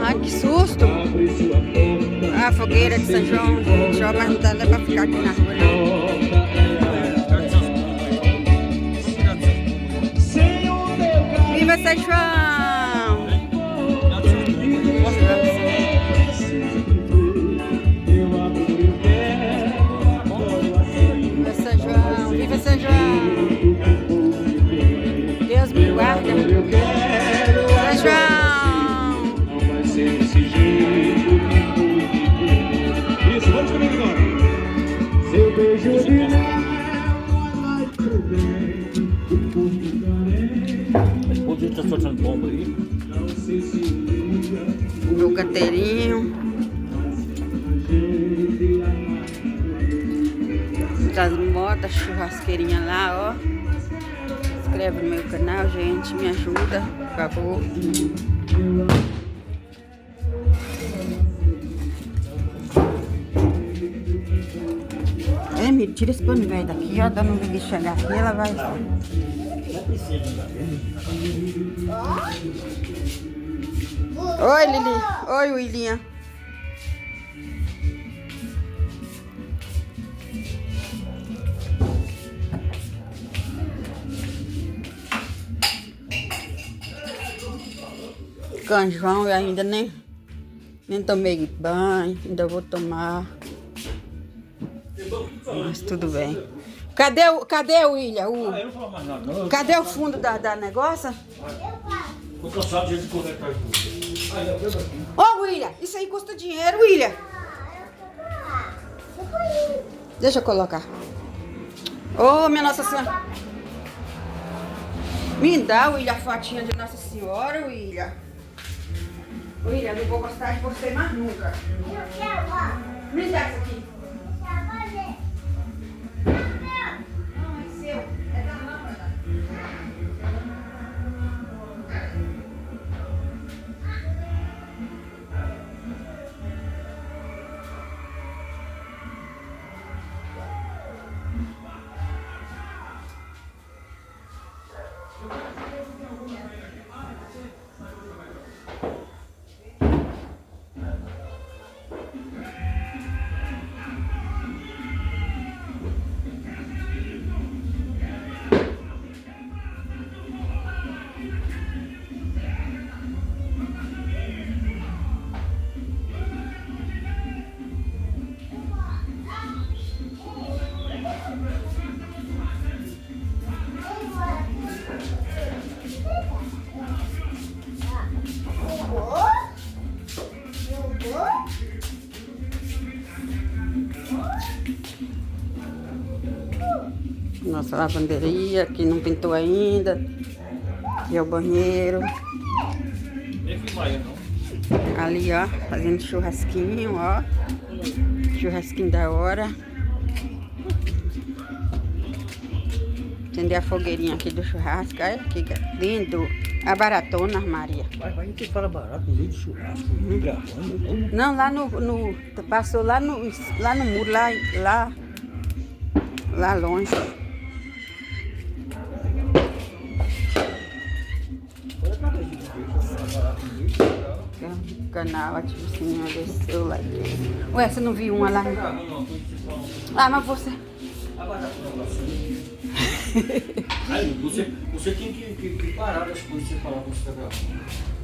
Ai, que susto! A fogueira de São João, gente, ó, mas não dá nem pra ficar aqui na rua, não. Viva São João! Viva São João! Viva São João! Deus me guarda! São João! Não vai ser desse jeito. Isso, vamos comigo agora. Seu beijo de mel vai pro bem do corpo carente. Mas pode estar soltando bomba aí. Não sei se liga. Meu canteirinho. Das modas, churrasqueirinha lá, ó. Se inscreve no meu canal, gente. Me ajuda, por favor. É, me tira esse pano velho daqui, ó. Dá no vídeo chegar aqui, ela vai. Oi, Lili. Oi, William. Canjão, eu ainda nem tomei banho, ainda vou tomar. Mas tudo bem. Cadê o William? Eu não falo mais nada, não. Cadê o fundo da negócio? Tô cansado de gente correr atrás de você. Ô, William, isso aí custa dinheiro, William. Deixa eu colocar. Ô, minha Nossa Senhora. Me dá, William, a fotinha de Nossa Senhora, William. William, não vou gostar de você mais nunca. Me dá isso aqui. Não, é seu. É da lâmpada. Nossa lavanderia, que não pintou ainda. Aqui é o banheiro. Nem filmar aí, não. Ali, ó, fazendo churrasquinho, ó. Churrasquinho da hora. Acender a fogueirinha aqui do churrasco. Olha que lindo. A baratona, Maria. Vai que fala barato no meio de churrasco, gravando. Não, lá no passou lá no muro, lá longe. Canal, ativa o sininho, deixa o seu like. Ué, você não viu uma lá? Ah, mas você... Aí, você tem que parar as coisas que você falar quando você está gravando.